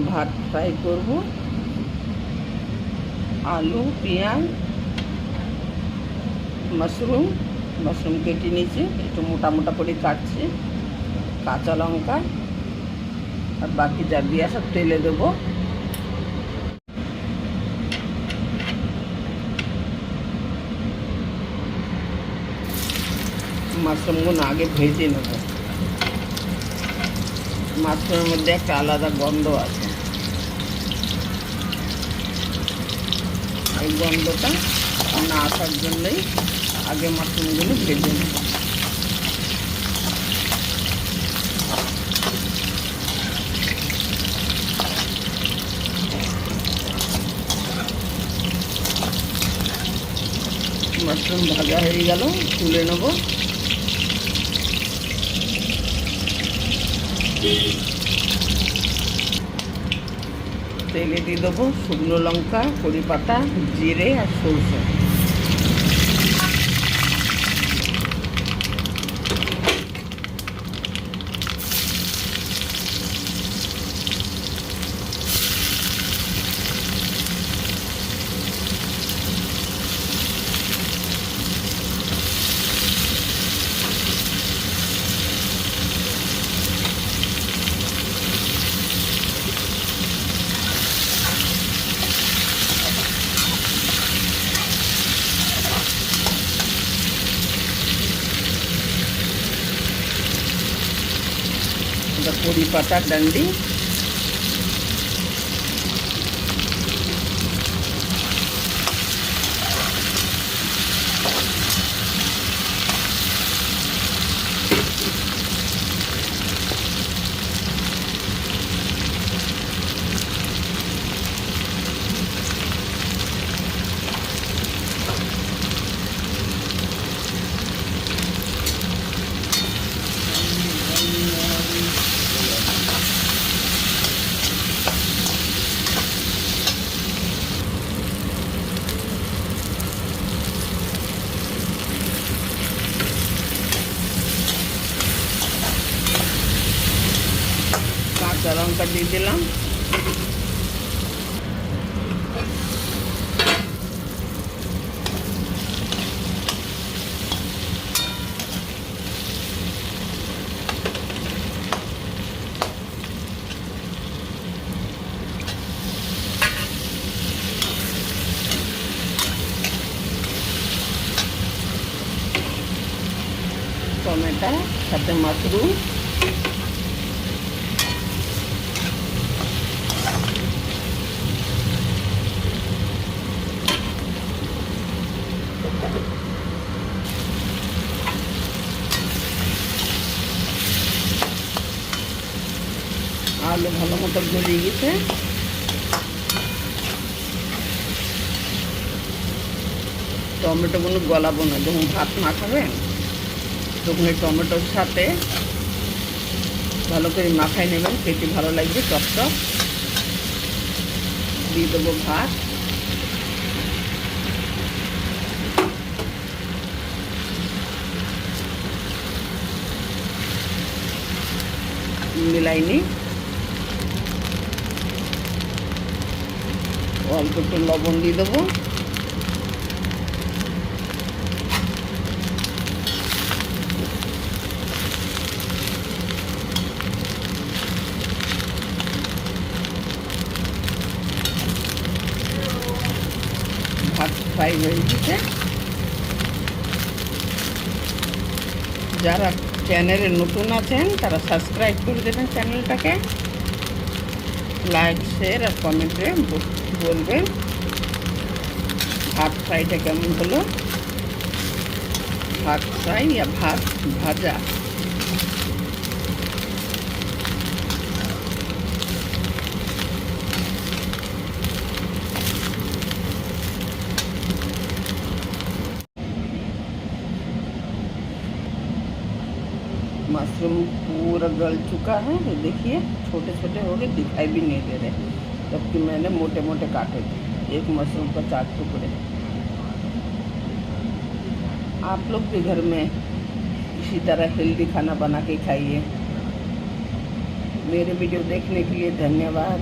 ভাত ফ্রাই করব। আলু, পেঁয়াজ, মাশরুম কেটে নিয়েছি, একটু মোটা মোটা করে কাটছি, কাঁচা লঙ্কা, আর বাকি যা দিয়ে সব তেলে দেবো। মাশরুমগুলো আগে ভেজে নেব। মাশরুমের মধ্যে একটা আলাদা গন্ধ আছে, এই গন্ধটা না আসার জন্যই আগে মাশরুমগুলো ভেজে নেব। মাশরুম ভাজা হয়ে গেল, তুলে নেব। তেলে দিয়ে দেবো শুকনো লঙ্কা, কড়ি পাতা, জিরে আর সরষে। কড়ি পাতা ডান্ডি, কাঁচা লঙ্কা দিয়ে দিলাম। টমেটো সাথে মাশরুম, আলু ভালো মতো গলিয়ে গেছে। টমেটোগুলো গলাবো না, যখন ভাত মাখাবেন তখন এই টমেটোর সাথে ভালো করে মাখাই নেবেন, খেতে ভালো লাগবে। টকটক দিয়ে দেবো ভাত, মিলাইনি, অল্প একটু লবণ দিয়ে দেবো। ভাত ফ্রাই হয়ে গেছে। যারা চ্যানেলে নতুন আছেন তারা সাবস্ক্রাইব করে দেবেন চ্যানেলটাকে, লাইক, শেয়ার আর কমেন্টে বলবেন ভাত ফ্রাইটা কেমন হলো। ভাত ফ্রাই या ভাত ভাজা। मशरूम पूरा गल चुका है, ये देखिए छोटे छोटे हो गए, दिखाई भी नहीं दे रहे, जबकि मैंने मोटे मोटे काटे थे। एक मशरूम का 4 टुकड़े। आप लोग भी घर में इसी तरह हेल्दी खाना बना के खाइए। मेरे वीडियो देखने के लिए धन्यवाद।